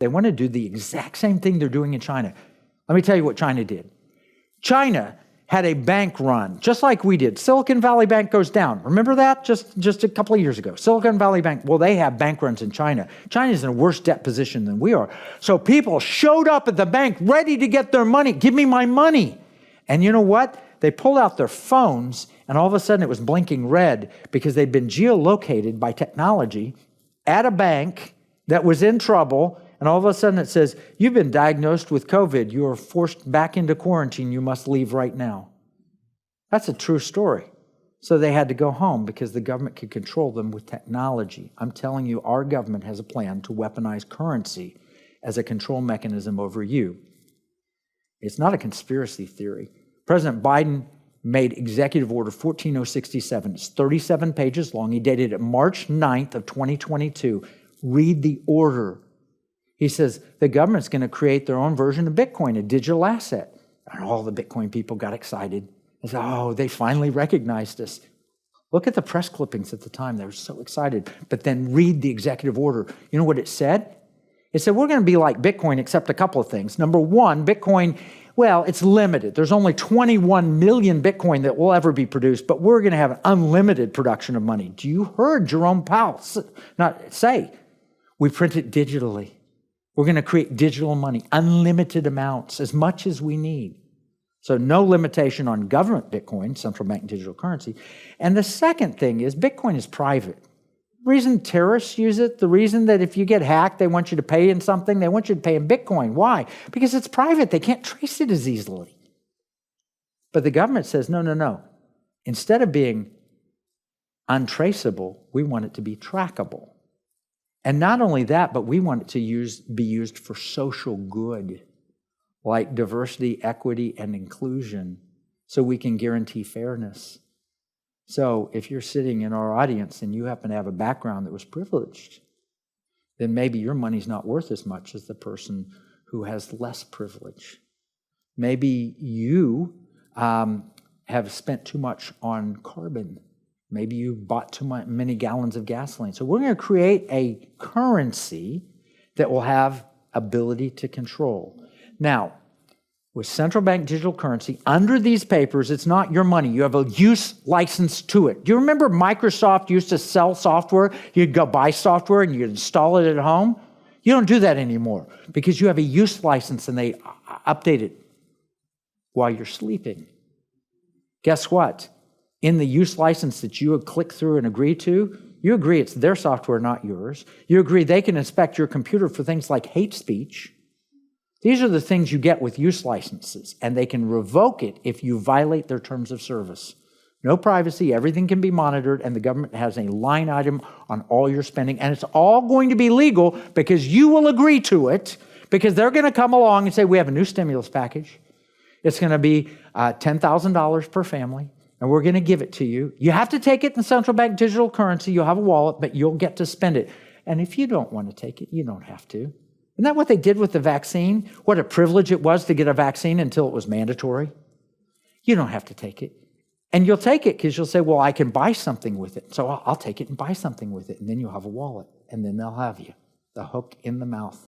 They want to do the exact same thing they're doing in China. Let me tell you what China did. China had a bank run, just like we did. Silicon Valley Bank goes down. Remember that just a couple of years ago? Silicon Valley Bank, well, they have bank runs in China. China's in a worse debt position than we are. So people showed up at the bank ready to get their money. Give me my money. And you know what? They pulled out their phones, and all of a sudden it was blinking red because they'd been geolocated by technology at a bank that was in trouble. And all of a sudden it says, you've been diagnosed with COVID. You are forced back into quarantine. You must leave right now. That's a true story. So they had to go home because the government could control them with technology. I'm telling you, our government has a plan to weaponize currency as a control mechanism over you. It's not a conspiracy theory. President Biden made Executive Order 14067. It's 37 pages long. He dated it March 9th of 2022. Read the order. He says the government's going to create their own version of Bitcoin, a digital asset. And all the Bitcoin people got excited. They said, oh, they finally recognized us. Look at the press clippings at the time. They were so excited. But then read the executive order. You know what it said? It said, we're going to be like Bitcoin, except a couple of things. Number one, Bitcoin, well, it's limited. There's only 21 million Bitcoin that will ever be produced, but we're going to have an unlimited production of money. Do you heard Jerome Powell say, we print it digitally. We're going to create digital money, unlimited amounts, as much as we need. So no limitation on government Bitcoin, central bank digital currency. And the second thing is Bitcoin is private. The reason terrorists use it, the reason that if you get hacked, they want you to pay in something, they want you to pay in Bitcoin. Why? Because it's private. They can't trace it as easily. But the government says, no, no, no. Instead of being untraceable, we want it to be trackable. And not only that, but we want it to be used for social good, like diversity, equity, and inclusion, so we can guarantee fairness. So if you're sitting in our audience and you happen to have a background that was privileged, then maybe your money's not worth as much as the person who has less privilege. Maybe you have spent too much on carbon. Maybe you bought too many gallons of gasoline. So we're going to create a currency that will have ability to control. Now, with central bank digital currency, under these papers, it's not your money. You have a use license to it. Do you remember Microsoft used to sell software? You'd go buy software and you'd install it at home. You don't do that anymore because you have a use license and they update it while you're sleeping. Guess what? In the use license that you would click through and agree to, you agree it's their software, not yours. You agree they can inspect your computer for things like hate speech. These are the things you get with use licenses, and they can revoke it if you violate their terms of service. No privacy, everything can be monitored, and the government has a line item on all your spending, and it's all going to be legal because you will agree to it, because they're going to come along and say, we have a new stimulus package. It's going to be $10,000 per family. And we're going to give it to you. You have to take it in central bank digital currency. You'll have a wallet, but you'll get to spend it. And if you don't want to take it, you don't have to. Isn't that what they did with the vaccine? What a privilege it was to get a vaccine until it was mandatory. You don't have to take it. And you'll take it because you'll say, well, I can buy something with it. So I'll take it and buy something with it. And then you'll have a wallet. And then they'll have you. The hook in the mouth.